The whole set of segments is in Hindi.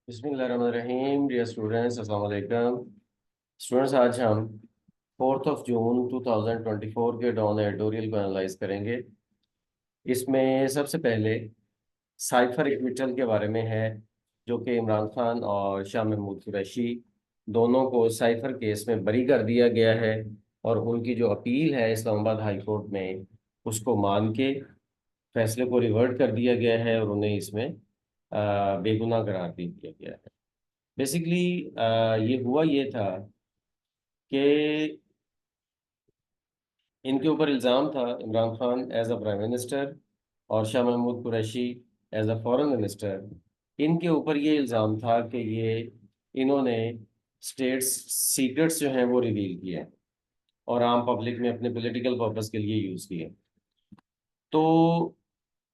बिस्मिल्लाहिर्रहमानिर्रहीम। डियर स्टूडेंट्स, अस्सलाम वालेकुम। स्टूडेंट्स, आज हम 4 जून 2024 के डॉन एडिटोरियल को एनालाइज करेंगे। इसमें सबसे पहले साइफर एक्विटल के बारे में है, जो कि इमरान खान और शाह महमूद कुरैशी दोनों को साइफर केस में बरी कर दिया गया है। और उनकी जो अपील है इस्लामाबाद हाई कोर्ट में, उसको मान के फैसले को रिवर्ट कर दिया गया है और उन्हें इसमें बेगुनाह करार दे दिया गया है। बेसिकली ये हुआ ये था कि इनके ऊपर इल्ज़ाम था, Imran Khan as a prime minister और Shah Mahmood Qureshi as a foreign minister, इनके ऊपर ये इल्ज़ाम था कि ये इन्होंने स्टेट्स सीक्रेट्स जो हैं वो रिवील किए हैं और आम पब्लिक में अपने पॉलिटिकल पर्पस के लिए यूज़ किए। तो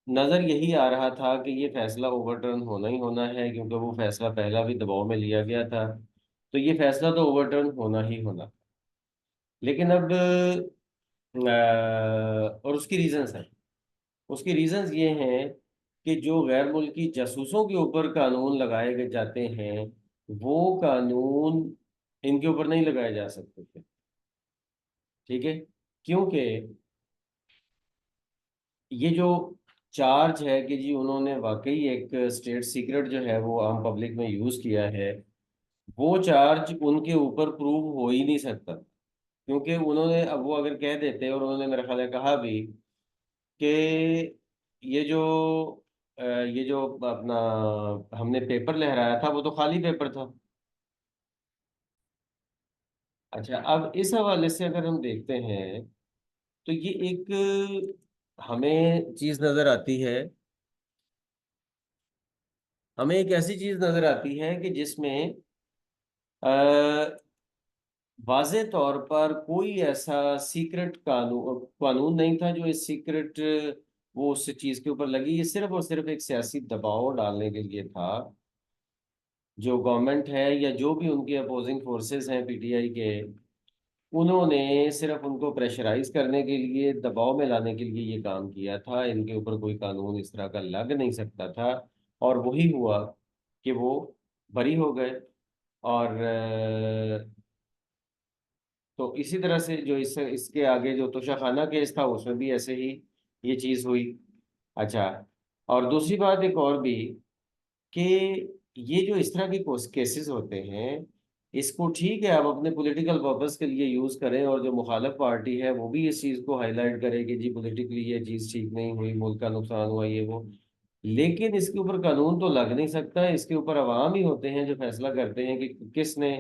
नज़र यही आ रहा था कि ये फैसला ओवरटर्न होना ही होना है, क्योंकि वो फैसला पहला भी दबाव में लिया गया था। तो ये फैसला तो ओवरटर्न होना ही होना। लेकिन अब और उसकी रीजंस हैं। उसकी रीजंस ये हैं कि जो गैर मुल्की जासूसों के ऊपर कानून लगाए गए जाते हैं, वो कानून इनके ऊपर नहीं लगाए जा सकते थे। ठीक है, क्योंकि ये जो चार्ज है कि जी उन्होंने वाकई एक स्टेट सीक्रेट जो है वो आम पब्लिक में यूज किया है, वो चार्ज उनके ऊपर प्रूव हो ही नहीं सकता। क्योंकि उन्होंने, अब वो अगर कह देते, और उन्होंने मेरा ख्याल है कहा भी कि ये जो अपना हमने पेपर लहराया था वो तो खाली पेपर था। अच्छा, अब इस हवाले से अगर हम देखते हैं तो ये एक हमें चीज नजर आती है, हमें एक ऐसी चीज नजर आती है कि जिसमें वाज़े तौर पर कोई ऐसा सीक्रेट कानून कानून नहीं था जो इस सीक्रेट वो उस चीज के ऊपर लगी। ये सिर्फ और सिर्फ एक सियासी दबाव डालने के लिए था। जो गवर्नमेंट है या जो भी उनके अपोजिंग फोर्सेस हैं पीटीआई के, उन्होंने सिर्फ उनको प्रेशराइज करने के लिए, दबाव में लाने के लिए ये काम किया था। इनके ऊपर कोई कानून इस तरह का लग नहीं सकता था। और वही हुआ कि वो बरी हो गए। और तो इसी तरह से जो इसके आगे जो तोशाखाना केस था उसमें भी ऐसे ही ये चीज़ हुई। अच्छा, और दूसरी बात एक और भी कि ये जो इस तरह के केसेस होते हैं, इसको ठीक है आप अपने पॉलिटिकल पर्पस के लिए यूज करें, और जो मुखालिफ पार्टी है वो भी इस चीज को हाईलाइट करे कि जी पॉलिटिकली ये चीज ठीक नहीं हुई, मुल्क का नुकसान हुआ, ये वो। लेकिन इसके ऊपर कानून तो लग नहीं सकता। इसके ऊपर अवाम ही होते हैं जो फैसला करते हैं कि किसने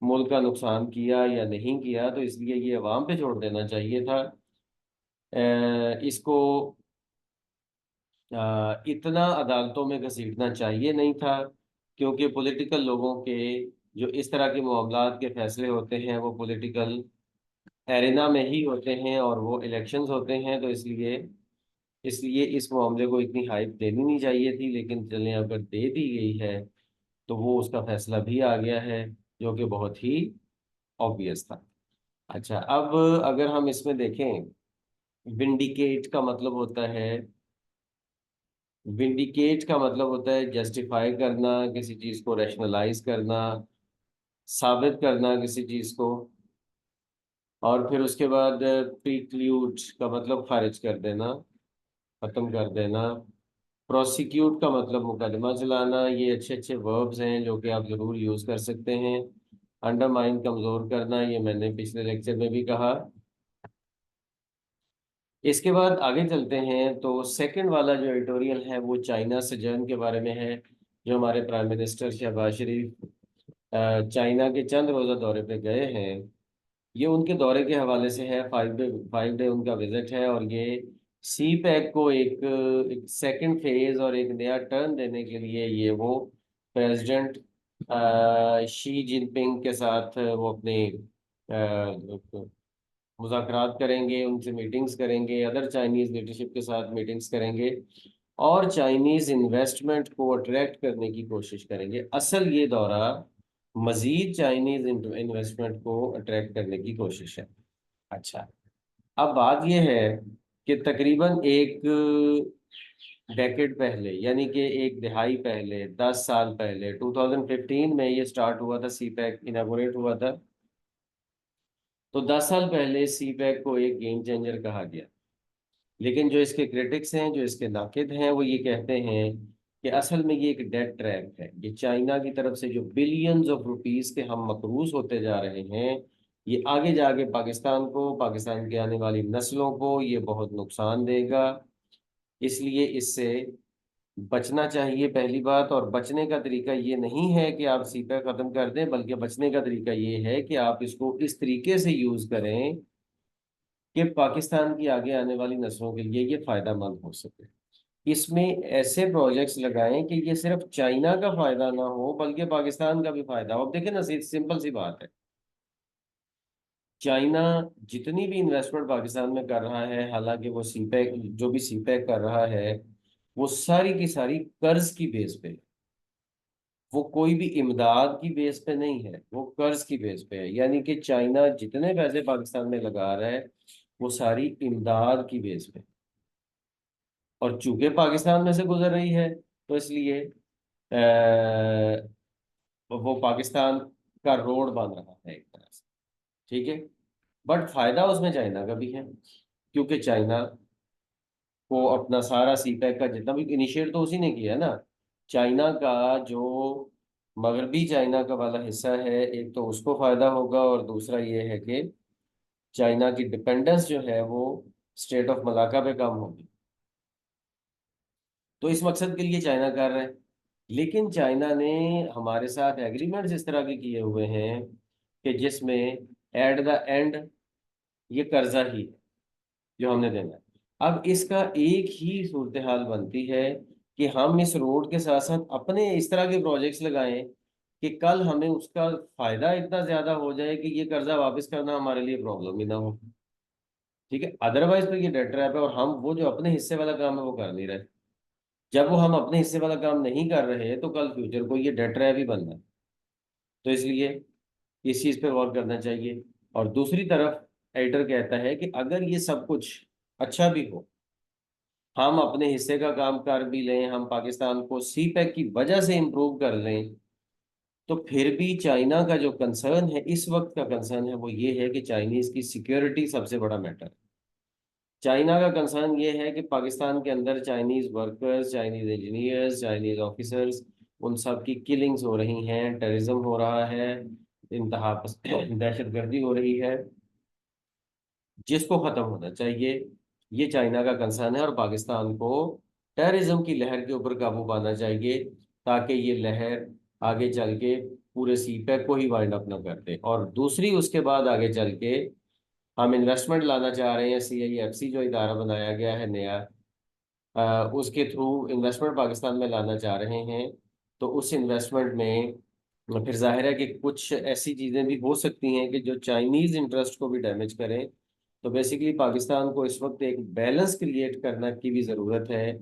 मुल्क का नुकसान किया या नहीं किया। तो इसलिए ये अवाम पे छोड़ देना चाहिए था। इसको इतना अदालतों में घसीटना चाहिए नहीं था, क्योंकि पॉलिटिकल लोगों के जो इस तरह के मामलात के फैसले होते हैं वो पॉलिटिकल एरिना में ही होते हैं और वो इलेक्शंस होते हैं। तो इसलिए इसलिए इस मामले को इतनी हाइप देनी नहीं चाहिए थी। लेकिन चलें, अगर दे दी गई है तो वो उसका फैसला भी आ गया है, जो कि बहुत ही ऑब्वियस था। अच्छा, अब अगर हम इसमें देखें, विंडिकेट का मतलब होता है, विंडिकेट का मतलब होता है जस्टिफाई करना, किसी चीज को रैशनलाइज करना, साबित करना किसी चीज को। और फिर उसके बाद प्रीक्लूड का मतलब खारिज कर देना, खत्म कर देना। प्रोसिक्यूट का मतलब मुकदमा चलाना। ये अच्छे अच्छे वर्ब्स हैं जो कि आप जरूर यूज कर सकते हैं। अंडरमाइन, कमजोर करना, ये मैंने पिछले लेक्चर में भी कहा। इसके बाद आगे चलते हैं तो सेकंड वाला जो एडिटोरियल है वो चाइना सजर्न के बारे में है। जो हमारे प्राइम मिनिस्टर शहबाज शरीफ चाइना के चंद रोज़ा दौरे पे गए हैं, ये उनके दौरे के हवाले से है। 5 डे उनका विजिट है, और ये सी पैक को एक सेकंड फेज और एक नया टर्न देने के लिए ये वो प्रेसिडेंट शी जिनपिंग के साथ वो अपने मुज़ाकरात करेंगे, उनसे मीटिंग्स करेंगे, अदर चाइनीज़ लीडरशिप के साथ मीटिंग्स करेंगे, और चाइनीज़ इन्वेस्टमेंट को अट्रैक्ट करने की कोशिश करेंगे। असल ये दौरा मजीद चाइनीज़ इन्वेस्टमेंट को अट्रैक्ट करने की कोशिश है। अच्छा, अब बात यह है कि तकरीबन एक डेकेड पहले, यानी कि एक दिहाई पहले, 10 साल पहले, 2015 में ये स्टार्ट हुआ था, सी पैक इनागोरेट हुआ था। तो 10 साल पहले सी पैक को एक गेम चेंजर कहा गया। लेकिन जो इसके क्रिटिक्स हैं, जो इसके नाकिद हैं, वो ये कहते हैं कि असल में ये एक डेट ट्रैप है। ये चाइना की तरफ से जो बिलियंस ऑफ रुपीस के हम मकरूज होते जा रहे हैं, ये आगे जाके पाकिस्तान को, पाकिस्तान के आने वाली नस्लों को ये बहुत नुकसान देगा। इसलिए इससे बचना चाहिए, पहली बात। और बचने का तरीका ये नहीं है कि आप सीपैक खत्म कर दें, बल्कि बचने का तरीका ये है कि आप इसको इस तरीके से यूज करें कि पाकिस्तान की आगे आने वाली नस्लों के लिए ये फायदा मंद हो सके। इसमें ऐसे प्रोजेक्ट्स लगाएं कि ये सिर्फ चाइना का फायदा ना हो, बल्कि पाकिस्तान का भी फायदा हो। अब देखें ना, सिंपल सी बात है। चाइना जितनी भी इन्वेस्टमेंट पाकिस्तान में कर रहा है, हालांकि वो सीपैक, जो भी सीपैक कर रहा है, वो सारी की सारी कर्ज की बेस पे है। वो कोई भी इमदाद की बेस पे नहीं है, वो कर्ज की बेस पे है। यानी कि चाइना जितने पैसे पाकिस्तान में लगा रहा है, वो सारी इमदाद की बेस पे। और चूंकि पाकिस्तान में से गुजर रही है, तो इसलिए वो पाकिस्तान का रोड बन रहा है एक तरह से। ठीक है। बट फायदा उसमें चाइना का भी है, क्योंकि चाइना को अपना सारा सी पैक का जितना भी इनिशिएट तो उसी ने किया है ना। चाइना का जो मगरबी चाइना का वाला हिस्सा है, एक तो उसको फायदा होगा, और दूसरा ये है कि चाइना की डिपेंडेंस जो है वो स्टेट ऑफ मलाका पे कम होगी। तो इस मकसद के लिए चाइना कर रहा है। लेकिन चाइना ने हमारे साथ एग्रीमेंट्स इस तरह के किए हुए हैं कि जिसमें एट द एंड ये कर्जा ही है जो हमने देना है। अब इसका एक ही सूरत हाल बनती है कि हम इस रोड के साथ साथ अपने इस तरह के प्रोजेक्ट्स लगाएं कि कल हमें उसका फायदा इतना ज्यादा हो जाए कि ये कर्जा वापस करना हमारे लिए प्रॉब्लम ही ना हो। ठीक है। अदरवाइज तो ये डेट ट्रैप है, और हम वो जो अपने हिस्से वाला काम है वो कर नहीं रहे। जब वो हम अपने हिस्से वाला काम नहीं कर रहे, तो कल फ्यूचर को ये डेट ट्रैप ही बनना है। तो इसलिए इस चीज पे गौर करना चाहिए। और दूसरी तरफ एडिटर कहता है कि अगर ये सब कुछ अच्छा भी हो, हम अपने हिस्से का काम कर भी लें, हम पाकिस्तान को सी पैक की वजह से इम्प्रूव कर लें, तो फिर भी चाइना का जो कंसर्न है, इस वक्त का कंसर्न है, वो ये है कि चाइनीज की सिक्योरिटी सबसे बड़ा मैटर है। चाइना का कंसर्न ये है कि पाकिस्तान के अंदर Chinese workers, Chinese engineers, Chinese officers, उन सब की किलिंग्स हो रही हैं, टेररिज्म हो रहा है, इंतहा दहशतगर्दी हो रही है, जिसको खत्म होना चाहिए। ये चाइना का कंसर्न है, और पाकिस्तान को टेररिज्म की लहर के ऊपर काबू पाना चाहिए, ताकि ये लहर आगे चल के पूरे सी पैक को ही वाइंड अप ना कर दे। और दूसरी, उसके बाद आगे चल के हम इन्वेस्टमेंट लाना चाह रहे हैं, CIFC जो इदारा बनाया गया है नया, उसके थ्रू इन्वेस्टमेंट पाकिस्तान में लाना चाह रहे हैं। तो उस इन्वेस्टमेंट में फिर जाहिर है कि कुछ ऐसी चीज़ें भी हो सकती हैं कि जो चाइनीज़ इंटरेस्ट को भी डैमेज करें। तो बेसिकली पाकिस्तान को इस वक्त एक बैलेंस क्रिएट करने की भी ज़रूरत है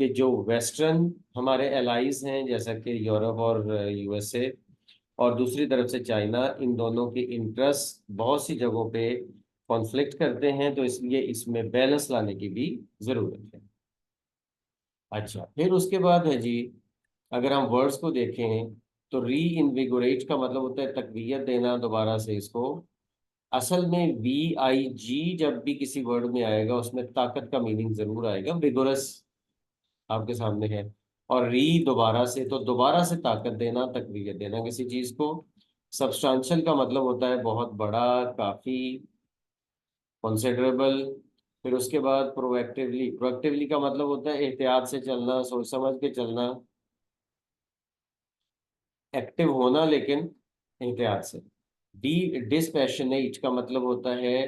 कि जो वेस्टर्न हमारे एलाइज हैं, जैसा कि यूरोप और USA, और दूसरी तरफ से चाइना, इन दोनों के इंटरेस्ट बहुत सी जगहों पे कॉन्फ्लिक्ट करते हैं। तो इसलिए इसमें बैलेंस लाने की भी ज़रूरत है। अच्छा, फिर उसके बाद है जी, अगर हम वर्ड्स को देखें, तो री इनविगोरेट का मतलब होता है तकवीयत देना दोबारा से इसको। असल में VIG जब भी किसी वर्ड में आएगा, उसमें ताकत का मीनिंग जरूर आएगा। विगोरस आपके सामने है। और री दोबारा से, तो दोबारा से ताकत देना, तकवीयत देना किसी चीज को। सब्सटेंशियल का मतलब होता है बहुत बड़ा, काफी, कंसिडरेबल। फिर उसके बाद प्रोएक्टिवली, प्रोएक्टिवली का मतलब होता है एहतियात से चलना, सोच समझ के चलना, एक्टिव होना, लेकिन एहतियात से। डिस्पैशनेट का मतलब होता है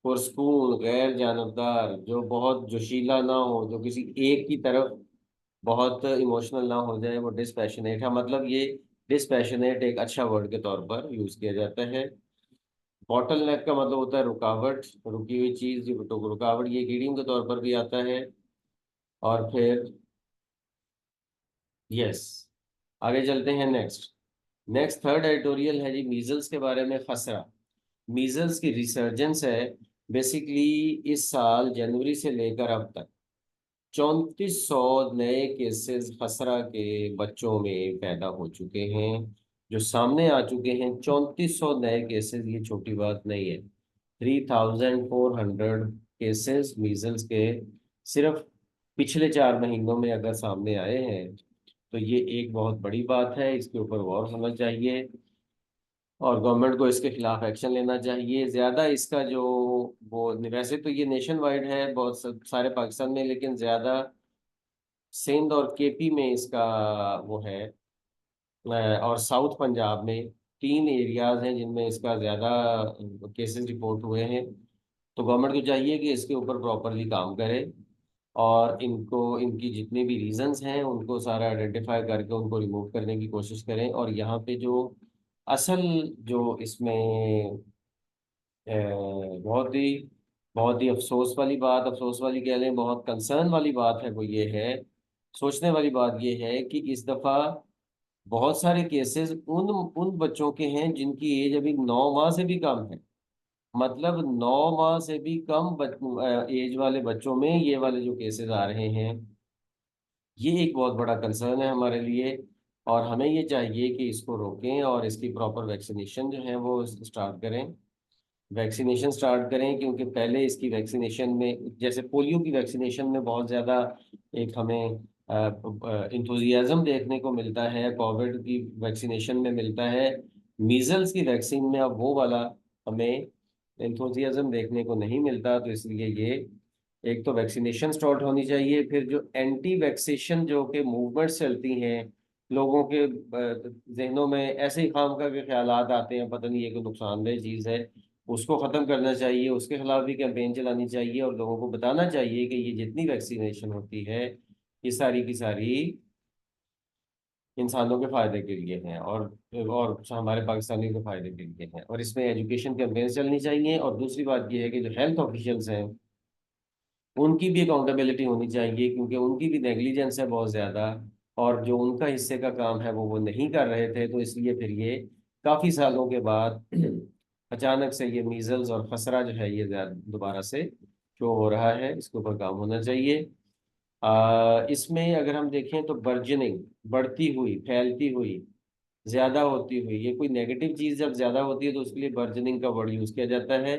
पुरस्कून, गैर जानबदार, जो बहुत जोशीला ना हो, जो किसी एक की तरफ बहुत इमोशनल ना हो जाए, वो डिस्पैशनेट है। मतलब ये डिस्पैशनेट एक अच्छा वर्ड के तौर पर यूज किया जाता है। बॉटल नेक का मतलब होता है रुकावट, रुकी हुई चीज, तो रुकावट ये कीड़ियों के तौर पर भी आता है। और फिर यस, आगे चलते हैं। नेक्स्ट, थर्ड एडिटोरियल है जी, मीजल्स के बारे में खसरा। मीजल्स की रिसर्जेंस है बेसिकली इस साल जनवरी से लेकर अब तक। 3400 नए केसेस खसरा के बच्चों में पैदा हो चुके हैं, जो सामने आ चुके हैं। 3400 नए केसेस, ये छोटी बात नहीं है। 3400 केसेस मीजल्स के सिर्फ पिछले 4 महीनों में अगर सामने आए हैं, तो ये एक बहुत बड़ी बात है। इसके ऊपर गौर होना चाहिए और गवर्नमेंट को इसके खिलाफ एक्शन लेना चाहिए। ज़्यादा इसका जो वो, वैसे तो ये नेशन वाइड है, बहुत सारे पाकिस्तान में, लेकिन ज़्यादा सिंध और केपी में इसका वो है। और साउथ पंजाब में 3 एरियाज हैं जिनमें इसका ज़्यादा केसेस रिपोर्ट हुए हैं। तो गवर्नमेंट को चाहिए कि इसके ऊपर प्रॉपरली काम करे और इनको, इनकी जितने भी रीजंस हैं उनको सारा आइडेंटिफाई करके उनको रिमूव करने की कोशिश करें। और यहाँ पे जो असल, जो इसमें बहुत ही अफसोस वाली बात, अफसोस वाली कह लें, बहुत कंसर्न वाली बात है, वो ये है, सोचने वाली बात ये है कि इस दफ़ा बहुत सारे केसेस उन उन बच्चों के हैं जिनकी एज अभी 9 माह से भी कम है। मतलब 9 माह से भी कम एज वाले बच्चों में ये वाले जो केसेस आ रहे हैं, ये एक बहुत बड़ा कंसर्न है हमारे लिए। और हमें ये चाहिए कि इसको रोकें और इसकी प्रॉपर वैक्सीनेशन जो है वो स्टार्ट करें। वैक्सीनेशन स्टार्ट करें, क्योंकि पहले इसकी वैक्सीनेशन में, जैसे पोलियो की वैक्सीनेशन में बहुत ज़्यादा एक हमें इंथुजियाज्म देखने को मिलता है, कोविड की वैक्सीनेशन में मिलता है। मीजल्स की वैक्सीन में अब वो वाला हमें इंथुजियाज्म देखने को नहीं मिलता। तो इसलिए ये, एक तो वैक्सीनेशन स्टार्ट होनी चाहिए, फिर जो एंटी वैक्सीनेशन जो कि मूवमेंट्स चलती हैं, लोगों के जहनों में ऐसे ही खामखा के ख्यालात आते हैं, पता नहीं ये कोई नुकसानदेह चीज़ है, उसको ख़त्म करना चाहिए। उसके खिलाफ भी कैंपेन चलानी चाहिए और लोगों को बताना चाहिए कि ये जितनी वैक्सीनेशन होती है, ये सारी की सारी इंसानों के फायदे के लिए हैं और हमारे पाकिस्तानियों के फायदे के लिए हैं। और इसमें एजुकेशन कैंपेन चलनी चाहिए। और दूसरी बात ये है कि जो हेल्थ ऑफिशियल्स हैं, उनकी भी अकाउंटेबिलिटी होनी चाहिए, क्योंकि उनकी भी नेग्लिजेंस है बहुत ज़्यादा। और जो उनका हिस्से का काम है वो नहीं कर रहे थे, तो इसलिए फिर ये काफ़ी सालों के बाद अचानक से ये मीजल्स और खसरा जो है ये दोबारा से शो हो रहा है। इसके ऊपर काम होना चाहिए। इसमें अगर हम देखें तो बर्जनिंग, बढ़ती हुई, फैलती हुई, ज़्यादा होती हुई, ये कोई नेगेटिव चीज़ जब ज़्यादा होती है तो उसके लिए बर्जनिंग का वर्ड यूज़ किया जाता है।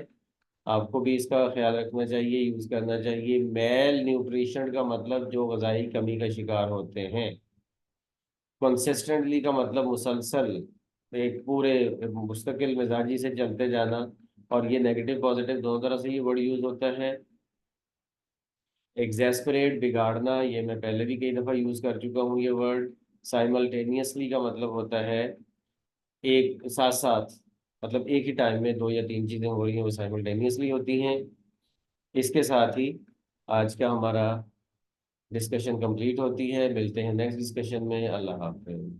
आपको भी इसका ख्याल रखना चाहिए, यूज़ करना चाहिए। मेल न्यूट्रिशन का मतलब जो ग़िज़ाई कमी का शिकार होते हैं। कंसिस्टेंटली का मतलब मुसलसल, एक पूरे मुस्तकिल मिजाजी से चलते जाना। और ये नेगेटिव पॉजिटिव दोनों तरह से ये वर्ड यूज़ होता है। एग्जैस्परेट, बिगाड़ना, ये मैं पहले भी कई दफ़ा यूज़ कर चुका हूँ ये वर्ड। साइमल्टेनियसली का मतलब होता है एक साथ साथ, मतलब एक ही टाइम में 2 या 3 चीज़ें हो रही हैं वो साइमल्टेनियसली होती हैं। इसके साथ ही आज का हमारा डिस्कशन कंप्लीट होती है। मिलते हैं नेक्स्ट डिस्कशन में। अल्लाह हाफ़िज़।